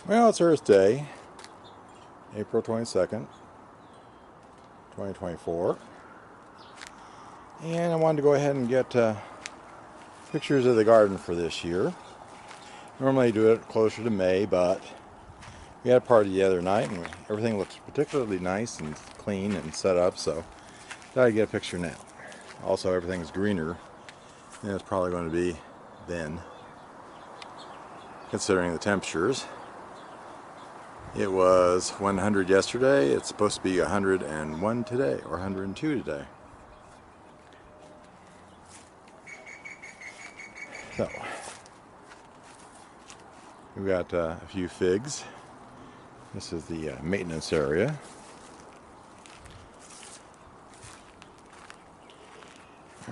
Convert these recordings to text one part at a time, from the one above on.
Well, it's Earth Day, April 22nd, 2024, and I wanted to go ahead and get pictures of the garden for this year. Normally I do it closer to May, but we had a party the other night and everything looks particularly nice and clean and set up, so I thought I'd get a picture now. Also, everything's greener than it's probably going to be then, considering the temperatures. It was 100 yesterday. It's supposed to be 101 today, or 102 today. So, we've got a few figs. This is the maintenance area.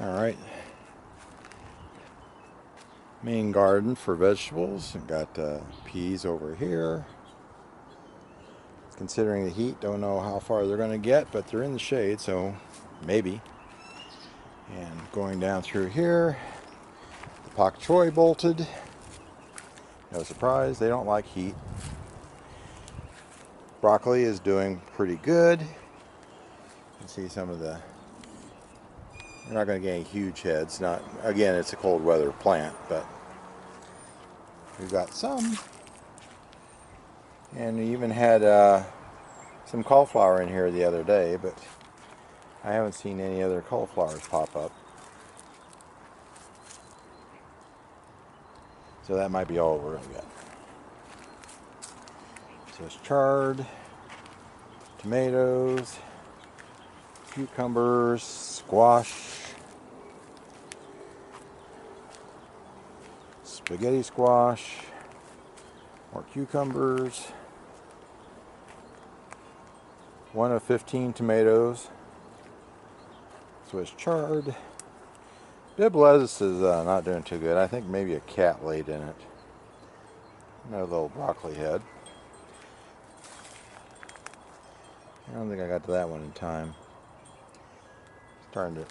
Alright. Main garden for vegetables. We've got peas over here. Considering the heat, don't know how far they're going to get, but they're in the shade, so maybe. And going down through here, the pak choi bolted. No surprise, they don't like heat. Broccoli is doing pretty good. You can see some of the, you're not going to get any huge heads. Not, again, it's a cold weather plant, but we've got some. And we even had some cauliflower in here the other day, but I haven't seen any other cauliflowers pop up. So that might be all we're going to get. So it's chard, tomatoes, cucumbers, squash, spaghetti squash, more cucumbers, 1 of 15 tomatoes. So it's chard. Bib lettuce is not doing too good. I think maybe a cat laid in it. Another little broccoli head. I don't think I got to that one in time. Starting to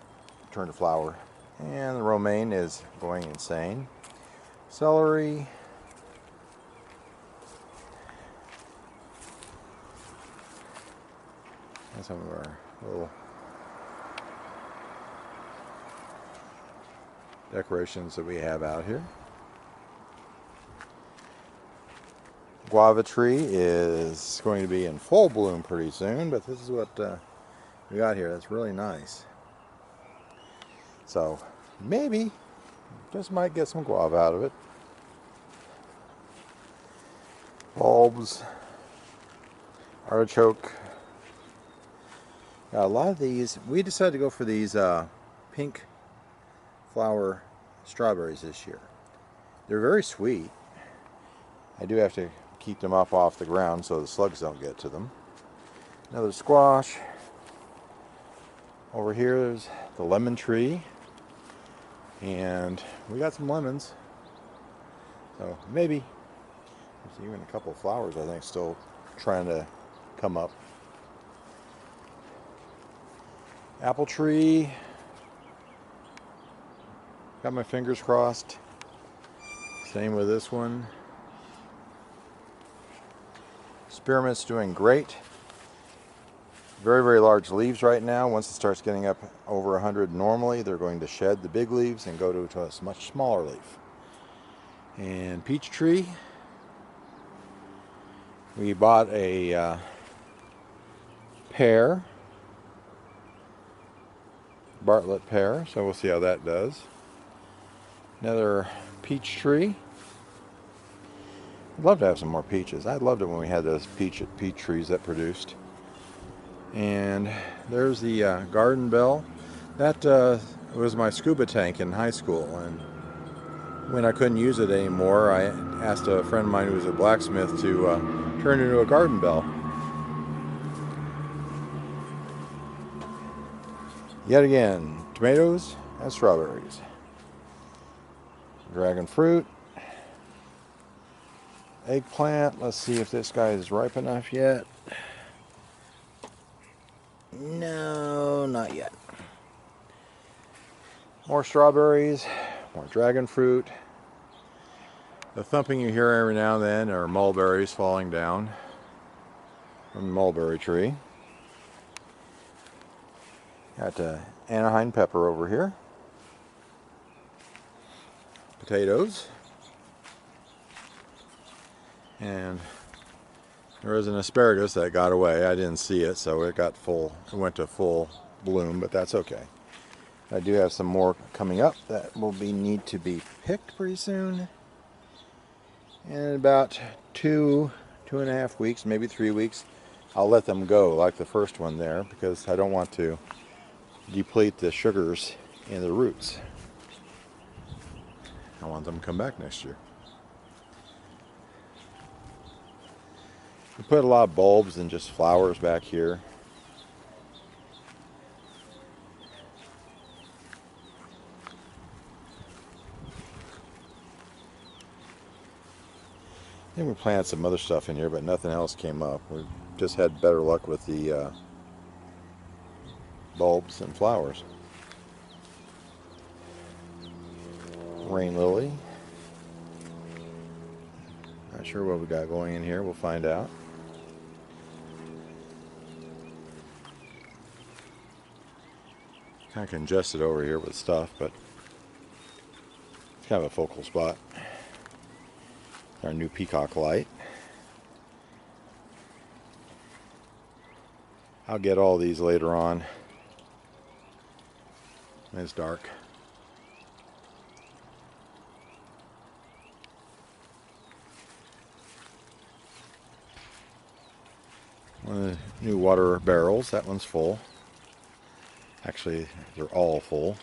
turn to flower. And the romaine is going insane. Celery. And some of our little decorations that we have out here. Guava tree is going to be in full bloom pretty soon, but this is what we got here. That's really nice. So maybe just might get some guava out of it. Bulbs, artichoke. Got a lot of these. We decided to go for these pink flower strawberries this year. They're very sweet. I do have to keep them up off the ground so the slugs don't get to them. Another squash. Over here there's the lemon tree. And we got some lemons. So maybe. There's even a couple of flowers I think still trying to come up. Apple tree. Got my fingers crossed. Same with this one. Spearmint's doing great. Very, very large leaves right now. Once it starts getting up over 100 normally, they're going to shed the big leaves and go to a much smaller leaf. And peach tree. We bought a pear. Bartlett pear, so we'll see how that does. Another peach tree. I'd love to have some more peaches. I loved it when we had those peach trees that produced. And there's the garden bell. That was my scuba tank in high school, and when I couldn't use it anymore, I asked a friend of mine who was a blacksmith to turn it into a garden bell. Yet again, tomatoes and strawberries. Dragon fruit. Eggplant. Let's see if this guy is ripe enough yet. No, not yet. More strawberries, more dragon fruit. The thumping you hear every now and then are mulberries falling down from the mulberry tree. Got Anaheim pepper over here. Potatoes. And there was an asparagus that got away. I didn't see it, so it went to full bloom, but that's okay. I do have some more coming up that will need to be picked pretty soon. And in about 2.5 weeks, maybe 3 weeks, I'll let them go like the first one there, because I don't want to deplete the sugars in the roots. I want them to come back next year. We put a lot of bulbs and just flowers back here. I think we planted some other stuff in here, but nothing else came up. We just had better luck with the bulbs and flowers. Rain lily. Not sure what we got going in here. We'll find out. Kind of congested over here with stuff, but it's kind of a focal spot. Our new peacock light. I'll get all these later on. It's dark. One of the new water barrels. That one's full. Actually, they're all full.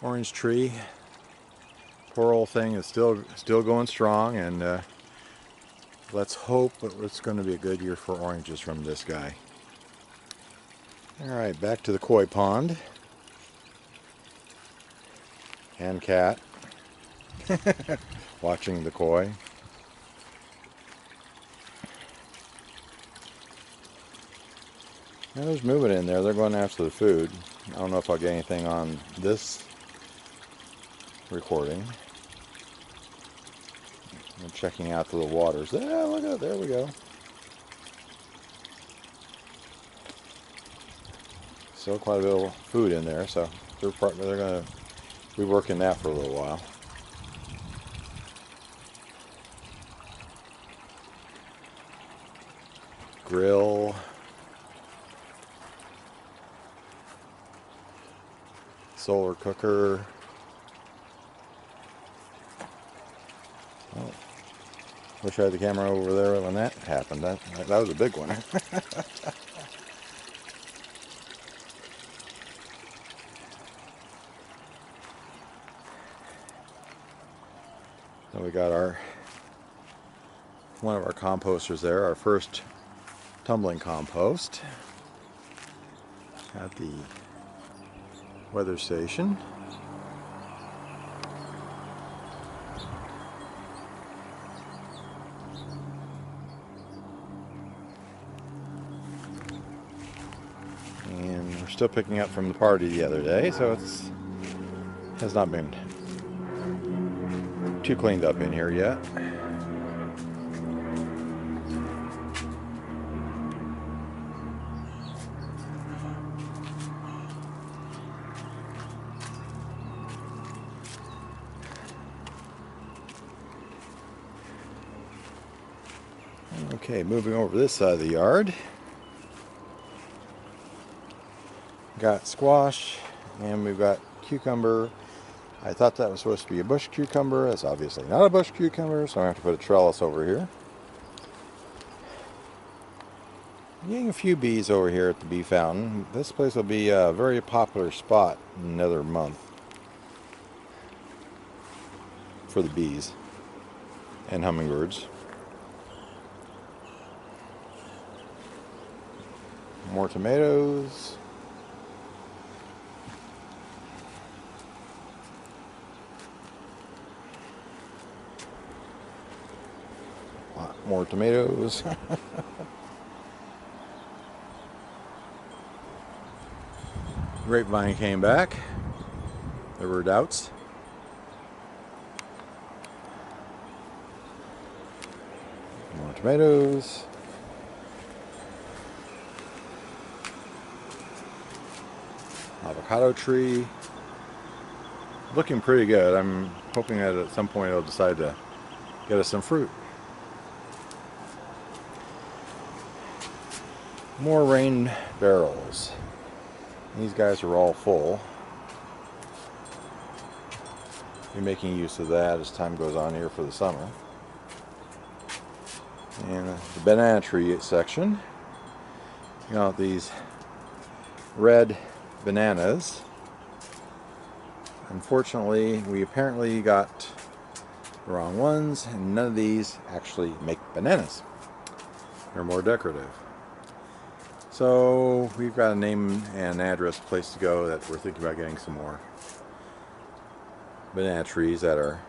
Orange tree. Poor old thing is still going strong, and let's hope that it's going to be a good year for oranges from this guy. Alright, back to the koi pond. And cat. Watching the koi. Now there's movement in there. They're going after the food. I don't know if I'll get anything on this recording. I'm checking out the little waters. Yeah, look at it. There we go. Still quite a bit of food in there, so they're going to be working that for a little while. Grill. Solar cooker. Oh, wish I had the camera over there when that happened. That was a big one. So we got one of our composters there, our first tumbling compost at the weather station. And we're still picking up from the party the other day, so has not been too cleaned up in here yet. Okay, moving over this side of the yard. Got squash, and we've got cucumber. I thought that was supposed to be a bush cucumber. That's obviously not a bush cucumber, so I have to put a trellis over here. I'm getting a few bees over here at the bee fountain. This place will be a very popular spot in another month for the bees and hummingbirds. More tomatoes. More tomatoes. Grapevine came back. There were doubts. tomatoes. Avocado tree. Looking pretty good. I'm hoping that at some point it'll decide to get us some fruit. More rain barrels. These guys are all full. Be making use of that as time goes on here for the summer. And the banana tree section. You know, these red bananas. Unfortunately, we apparently got the wrong ones, and none of these actually make bananas. They're more decorative. So we've got a name and address place to go that we're thinking about getting some more banana trees that are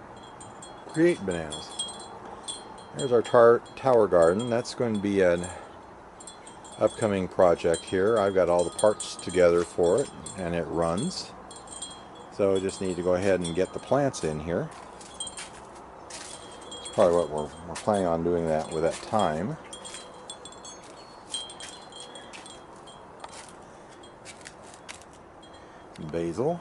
create bananas. There's our tower garden. That's going to be an upcoming project here. I've got all the parts together for it, and it runs. So we just need to go ahead and get the plants in here. That's probably what we're planning on doing that with that time. Basil.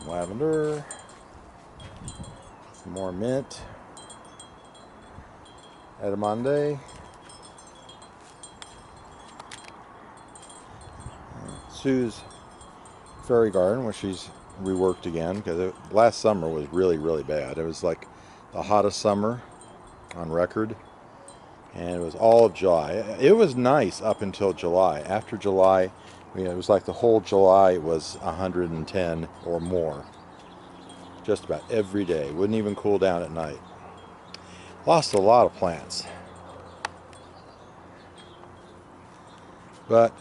Lavender. Some more mint. Edamame. Sue's fairy garden, which she's reworked again, because last summer was really, really bad. It was like the hottest summer on record, and it was all of July. It was nice up until July. After July, it was like the whole July was 110 or more. Just about every day. Wouldn't even cool down at night. Lost a lot of plants. But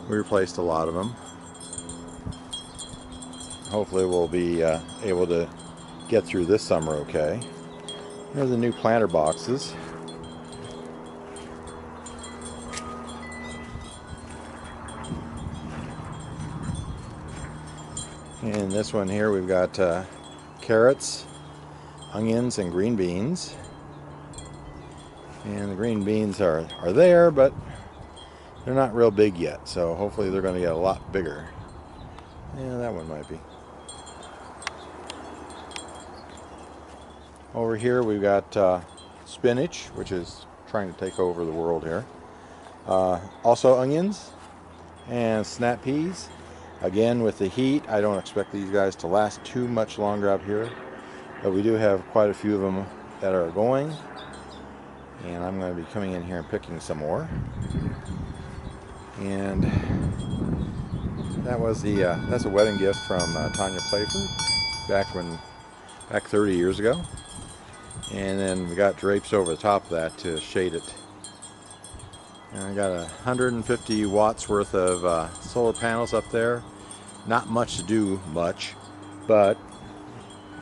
we replaced a lot of them. Hopefully we'll be able to get through this summer okay. Here's the new planter boxes. In this one here we've got carrots, onions, and green beans. And the green beans are there, but they're not real big yet, so hopefully they're going to get a lot bigger. Yeah, that one might be. Over here we've got spinach, which is trying to take over the world here. Also onions and snap peas. Again, with the heat, I don't expect these guys to last too much longer up here, but we do have quite a few of them that are going, and I'm going to be coming in here and picking some more. And that was that's a wedding gift from Tanya Playford back 30 years ago. And then we got drapes over the top of that to shade it. And I got 150 watts worth of solar panels up there. Not much to do much, but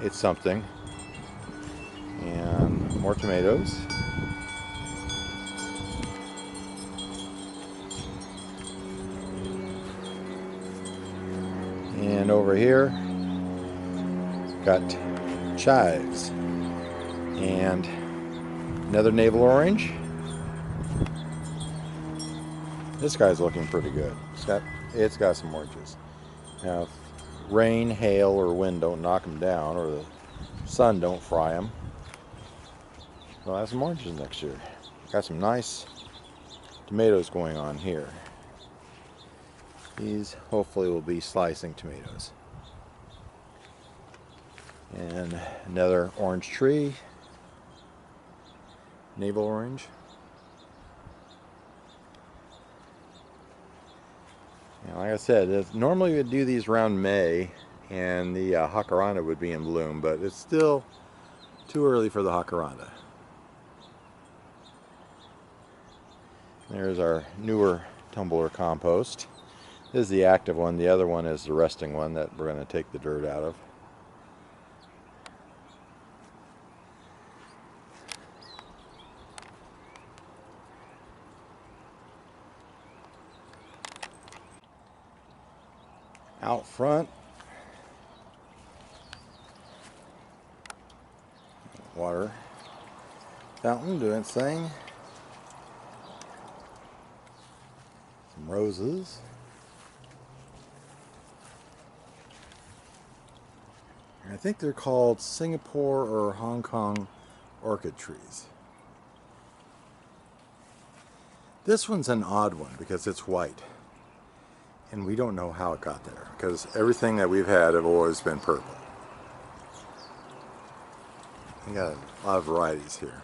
it's something. And more tomatoes. And over here, got chives and another navel orange. This guy's looking pretty good. It's got some oranges. Now, if rain, hail, or wind don't knock them down, or the sun don't fry them, we'll have some oranges next year. Got some nice tomatoes going on here. These hopefully will be slicing tomatoes. And another orange tree, navel orange. And like I said, normally we'd do these around May, and the jacaranda would be in bloom, but it's still too early for the jacaranda. There's our newer tumbler compost. This is the active one. The other one is the resting one that we're going to take the dirt out of. Out front, water fountain doing its thing. Some roses. And I think they're called Singapore or Hong Kong orchid trees. This one's an odd one because it's white. And we don't know how it got there because everything that we've had have always been purple. We got a lot of varieties here.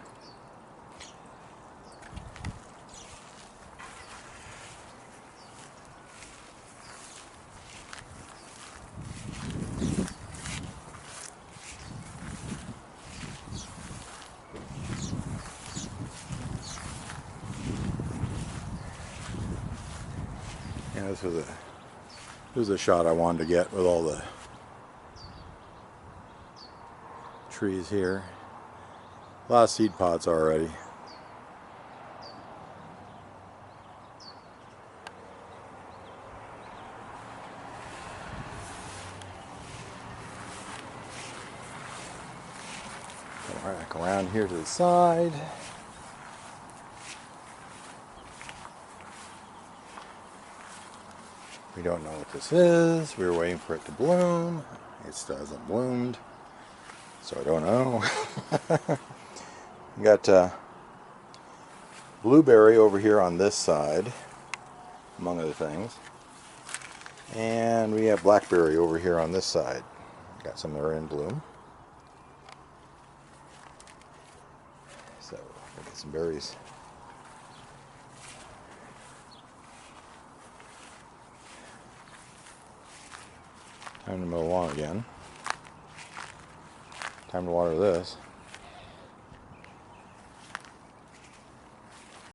Yeah, this was a shot I wanted to get with all the trees here. A lot of seed pods already. Go back around here to the side. We don't know what this is. We were waiting for it to bloom. It still hasn't bloomed, so I don't know. We got blueberry over here on this side, among other things. And we have blackberry over here on this side. Got some that are in bloom. So, we'll get some berries. Time to mow the lawn again. Time to water this.